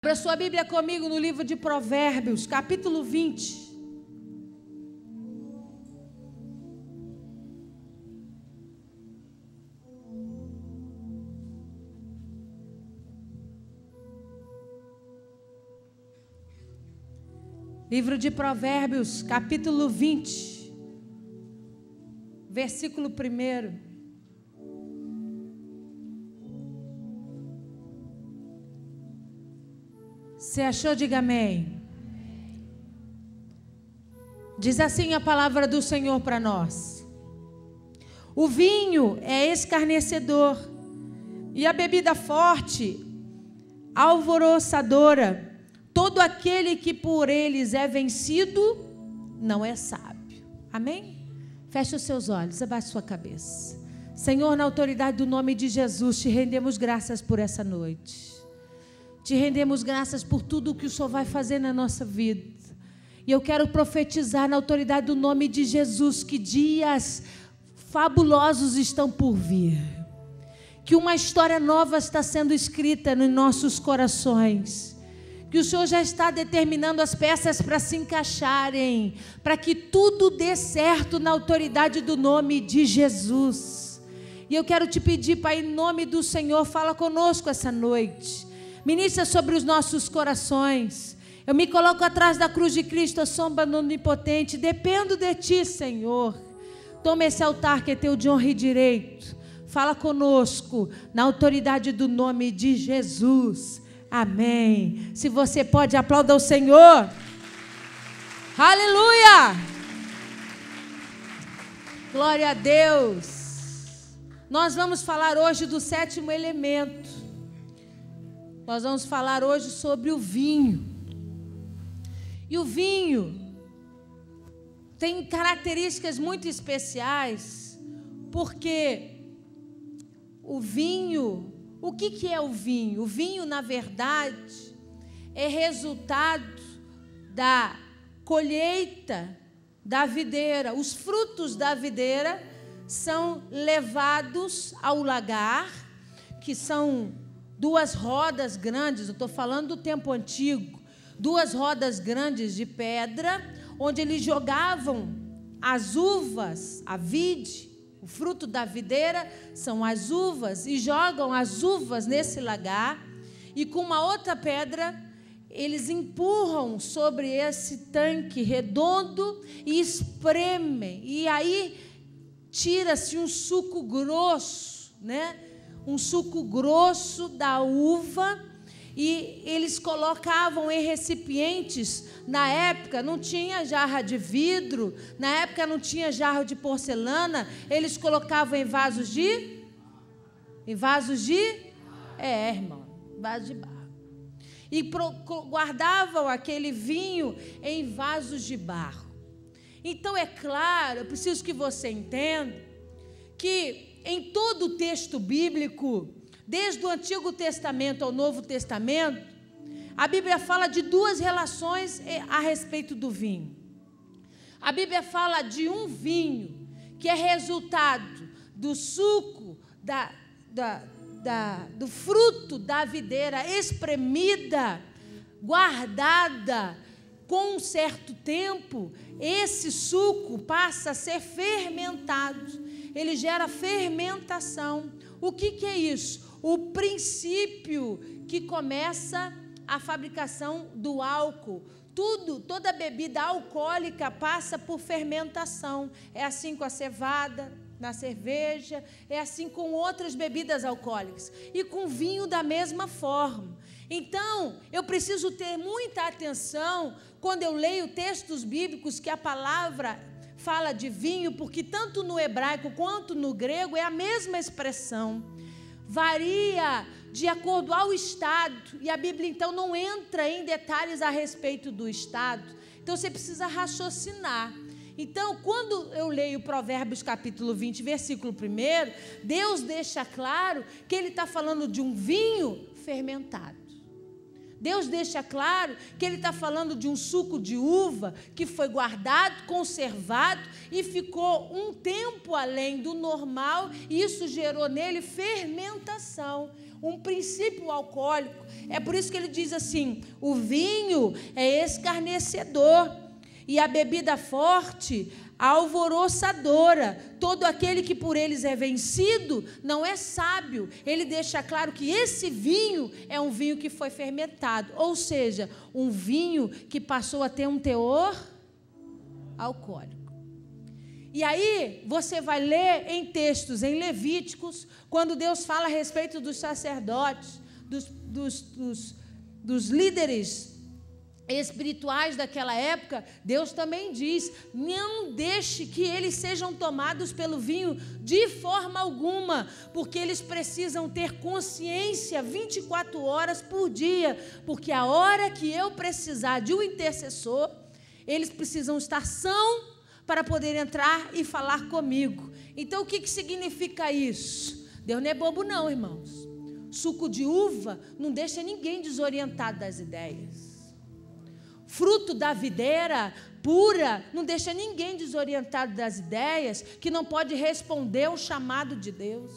Abra sua Bíblia comigo no livro de Provérbios, capítulo 20. Livro de Provérbios, capítulo 20, versículo 1. Você achou? Diga amém. Diz assim a palavra do Senhor para nós: o vinho é escarnecedor, e a bebida forte, alvoroçadora. Todo aquele que por eles é vencido, não é sábio. Amém? Feche os seus olhos, abaixe sua cabeça. Senhor, na autoridade do nome de Jesus, te rendemos graças por essa noite. Te rendemos graças por tudo o que o Senhor vai fazer na nossa vida. E eu quero profetizar na autoridade do nome de Jesus que dias fabulosos estão por vir. Que uma história nova está sendo escrita nos nossos corações. Que o Senhor já está determinando as peças para se encaixarem, para que tudo dê certo na autoridade do nome de Jesus. E eu quero te pedir, Pai, em nome do Senhor, fala conosco essa noite. Ministra sobre os nossos corações. Eu me coloco atrás da cruz de Cristo, a sombra do Onipotente. Dependo de Ti, Senhor. Toma esse altar que é Teu de honra e direito. Fala conosco na autoridade do nome de Jesus. Amém. Se você pode, aplauda o Senhor. Aleluia. Glória a Deus. Nós vamos falar hoje do sétimo elemento. Nós vamos falar hoje sobre o vinho. E o vinho tem características muito especiais, porque o vinho, o que é o vinho? O vinho, na verdade, é resultado da colheita da videira. Os frutos da videira são levados ao lagar, que são duas rodas grandes, eu estou falando do tempo antigo, duas rodas grandes de pedra, onde eles jogavam as uvas, a vide, o fruto da videira são as uvas, e jogam as uvas nesse lagar, e com uma outra pedra, eles empurram sobre esse tanque redondo e espremem, e aí tira-se um suco grosso, né? Um suco grosso da uva, e eles colocavam em recipientes. Na época não tinha jarra de vidro, na época não tinha jarro de porcelana, eles colocavam em vasos de irmão, vasos de barro. E guardavam aquele vinho em vasos de barro. Então é claro, eu preciso que você entenda que em todo o texto bíblico, desde o Antigo Testamento ao Novo Testamento, a Bíblia fala de duas relações a respeito do vinho. A Bíblia fala de um vinho que é resultado do suco, do fruto da videira espremida, guardada com um certo tempo. Esse suco passa a ser fermentado. Ele gera fermentação. O que é isso? O princípio que começa a fabricação do álcool. Toda bebida alcoólica passa por fermentação. É assim com a cevada, na cerveja, é assim com outras bebidas alcoólicas. E com vinho da mesma forma. Então, eu preciso ter muita atenção quando eu leio textos bíblicos que a palavra fala de vinho, porque tanto no hebraico quanto no grego é a mesma expressão. Varia de acordo ao estado, e a Bíblia então não entra em detalhes a respeito do estado. Então você precisa raciocinar. Então, quando eu leio Provérbios capítulo 20, versículo 1, Deus deixa claro que Ele está falando de um vinho fermentado. Deus deixa claro que Ele está falando de um suco de uva que foi guardado, conservado e ficou um tempo além do normal, e isso gerou nele fermentação. um princípio alcoólico. É por isso que ele diz assim: o vinho é escarnecedor e a bebida forte alvoroçadora. Todo aquele que por eles é vencido não é sábio. Ele deixa claro que esse vinho é um vinho que foi fermentado, ou seja, um vinho que passou a ter um teor alcoólico. E aí você vai ler em textos, em Levíticos, quando Deus fala a respeito dos sacerdotes, dos líderes espirituais daquela época, Deus também diz: não deixe que eles sejam tomados pelo vinho de forma alguma, porque eles precisam ter consciência 24 horas por dia, porque a hora que eu precisar de um intercessor, eles precisam estar são para poder entrar e falar comigo. Então, o que significa isso? Deus não é bobo não, irmãos. Suco de uva não deixa ninguém desorientado das ideias. Fruto da videira pura não deixa ninguém desorientado das ideias, que não pode responder ao chamado de Deus.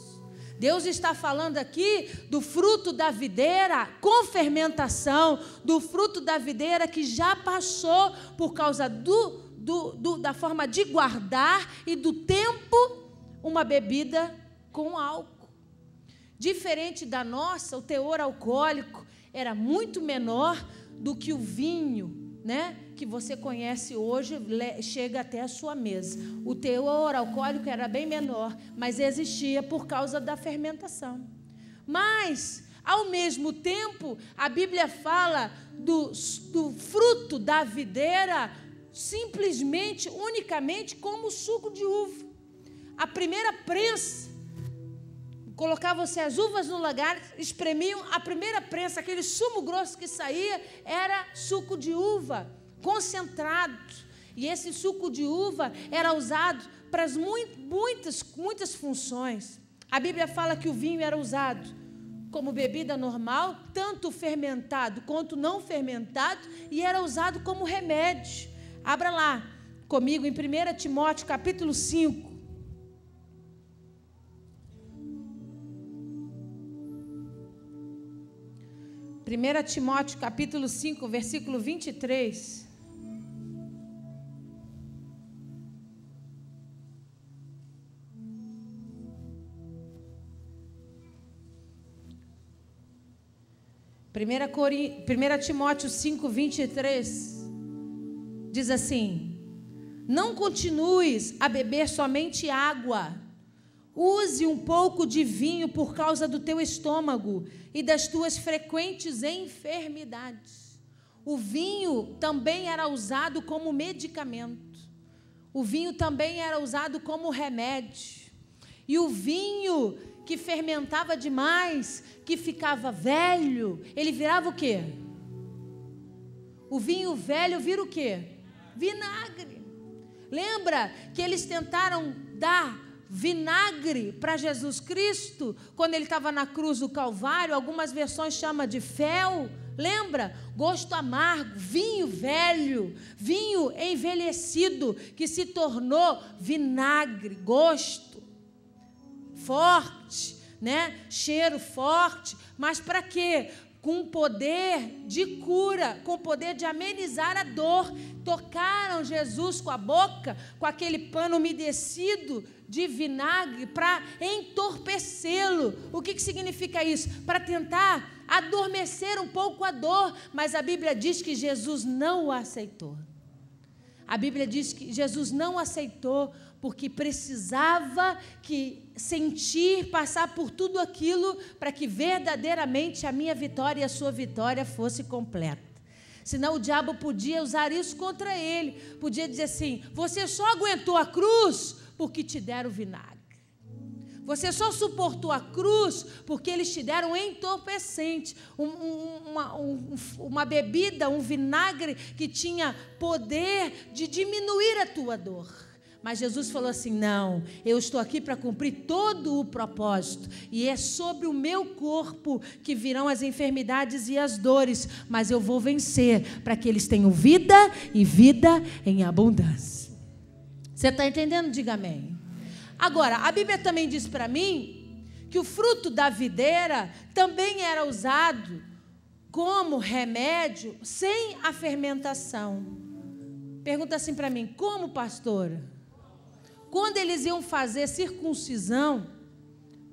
Deus está falando aqui do fruto da videira com fermentação, do fruto da videira que já passou por causa da forma de guardar e do tempo, uma bebida com álcool. Diferente da nossa, o teor alcoólico era muito menor do que o vinho, né, que você conhece hoje, chega até a sua mesa. O teor alcoólico era bem menor, mas existia por causa da fermentação. Mas, ao mesmo tempo, a Bíblia fala do fruto da videira simplesmente, unicamente, como suco de uva. A primeira prensa, colocavam-se as uvas no lagar, espremiam, a primeira prensa, aquele sumo grosso que saía, era suco de uva, concentrado. E esse suco de uva era usado para muitas funções. A Bíblia fala que o vinho era usado como bebida normal, tanto fermentado quanto não fermentado, e era usado como remédio. Abra lá comigo em 1 Timóteo, capítulo 5. Primeira Timóteo, capítulo 5, versículo 23. Primeira Timóteo 5, 23. Diz assim: não continues a beber somente água, use um pouco de vinho por causa do teu estômago e das tuas frequentes enfermidades. O vinho também era usado como medicamento, o vinho também era usado como remédio, e o vinho que fermentava demais, que ficava velho, ele virava o quê? O vinho velho vira o quê? Vinagre. Lembra que eles tentaram dar vinagre para Jesus Cristo quando ele estava na cruz do Calvário? Algumas versões chamam de fel. Lembra? Gosto amargo, vinho velho, vinho envelhecido que se tornou vinagre, gosto forte, né? Cheiro forte, mas para quê? Com poder de cura, com poder de amenizar a dor. Tocaram Jesus com a boca, com aquele pano umedecido de vinagre para entorpecê-lo. O que significa isso? Para tentar adormecer um pouco a dor, mas a Bíblia diz que Jesus não o aceitou. A Bíblia diz que Jesus não aceitou porque precisava passar por tudo aquilo para que verdadeiramente a minha vitória e a sua vitória fosse completa. Senão o diabo podia usar isso contra ele, podia dizer assim: você só aguentou a cruz porque te deram vinagre. Você só suportou a cruz porque eles te deram um entorpecente, uma bebida, um vinagre que tinha poder de diminuir a tua dor. Mas Jesus falou assim: não, eu estou aqui para cumprir todo o propósito, e é sobre o meu corpo que virão as enfermidades e as dores, mas eu vou vencer para que eles tenham vida e vida em abundância. Você está entendendo? Diga amém. Agora, a Bíblia também diz para mim que o fruto da videira também era usado como remédio sem a fermentação. Pergunta assim para mim, como, pastora? Quando eles iam fazer circuncisão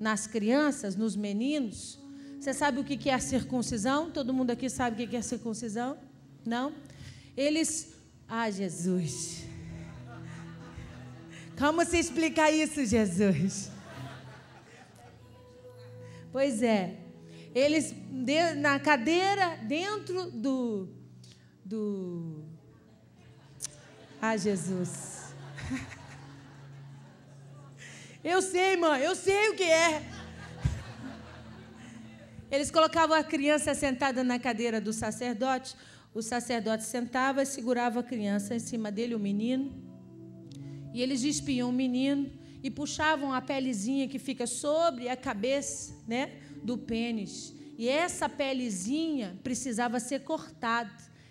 nas crianças, nos meninos, você sabe o que é a circuncisão? Todo mundo aqui sabe o que é a circuncisão? Não? Eles... Ah, Jesus. Como você explica isso, Jesus? Pois é. Eles, na cadeira, dentro do... Ah, Jesus. Eu sei, mãe, eu sei o que é. Eles colocavam a criança sentada na cadeira do sacerdote. O sacerdote sentava e segurava a criança em cima dele, o menino. E eles despiam o menino e puxavam a pelezinha que fica sobre a cabeça, né, do pênis. E essa pelezinha precisava ser cortada.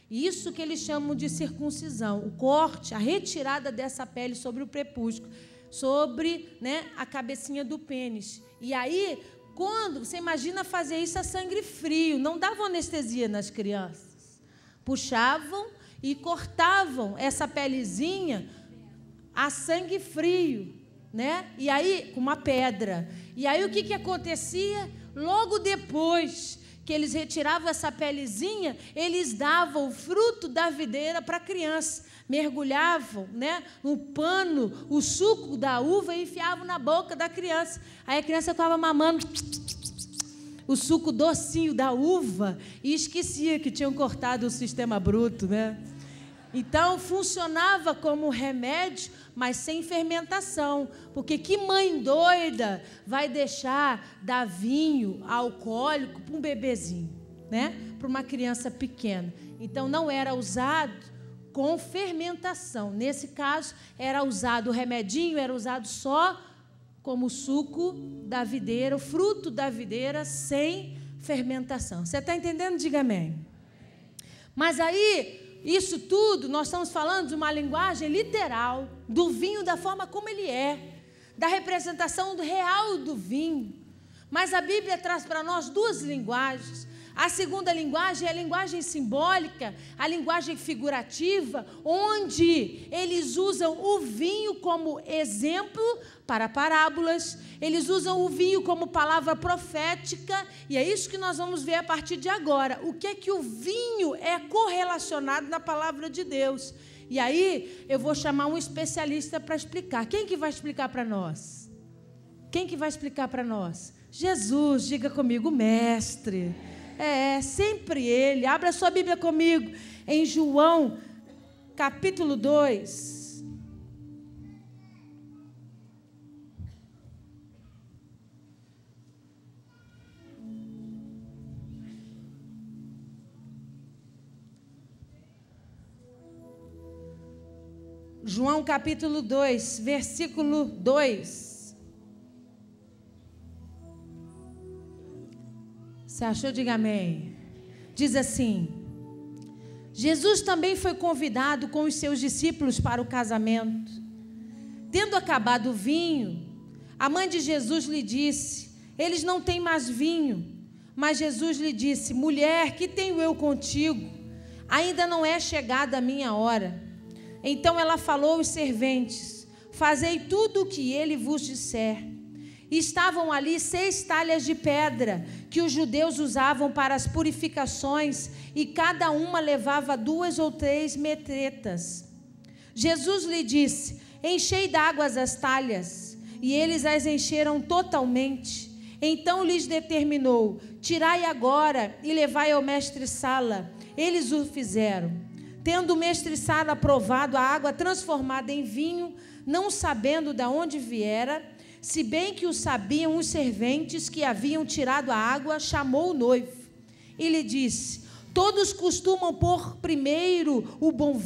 Isso que eles chamam de circuncisão. O corte, a retirada dessa pele sobre o prepúsculo, sobre, né, a cabecinha do pênis. E aí, quando você imagina fazer isso a sangue frio, não davam anestesia nas crianças. Puxavam e cortavam essa pelezinha a sangue frio, né? E aí, com uma pedra. E aí, o que acontecia? Logo depois que eles retiravam essa pelezinha, eles davam o fruto da videira para a criança. Mergulhavam, né, no pano o suco da uva e enfiavam na boca da criança. Aí a criança ficava mamando o suco docinho da uva e esquecia que tinham cortado o sistema bruto, né? Então, funcionava como remédio, mas sem fermentação. Porque que mãe doida vai deixar dar vinho alcoólico para um bebezinho, né? Para uma criança pequena. Então, não era usado com fermentação. Nesse caso, era usado o remedinho, era usado só como suco da videira, o fruto da videira sem fermentação. Você está entendendo? Diga amém. Mas aí... Isso tudo, nós estamos falando de uma linguagem literal, do vinho da forma como ele é, da representação real do vinho. Mas a Bíblia traz para nós duas linguagens. A segunda linguagem é a linguagem simbólica, a linguagem figurativa, onde eles usam o vinho como exemplo para parábolas, eles usam o vinho como palavra profética, e é isso que nós vamos ver a partir de agora. O que é que o vinho é correlacionado na palavra de Deus? E aí eu vou chamar um especialista para explicar. Quem que vai explicar para nós? Quem que vai explicar para nós? Jesus, diga comigo, mestre. É, sempre ele. Abra sua Bíblia comigo em João, capítulo 2. João, capítulo 2, versículo 2. Você achou? Diga amém. Diz assim: Jesus também foi convidado com os seus discípulos para o casamento. Tendo acabado o vinho, a mãe de Jesus lhe disse: eles não têm mais vinho. Mas Jesus lhe disse: mulher, que tenho eu contigo? Ainda não é chegada a minha hora. Então ela falou aos serventes: fazei tudo o que ele vos disser. E estavam ali 6 talhas de pedra que os judeus usavam para as purificações, e cada uma levava 2 ou 3 metretas. Jesus lhe disse: enchei d'água as talhas. E eles as encheram totalmente. Então lhes determinou: tirai agora e levai ao mestre-sala. Eles o fizeram. Tendo o mestre-sala provado a água transformada em vinho, não sabendo de onde viera, se bem que o sabiam os serventes que haviam tirado a água, chamou o noivo e lhe disse: todos costumam pôr primeiro o bom vinho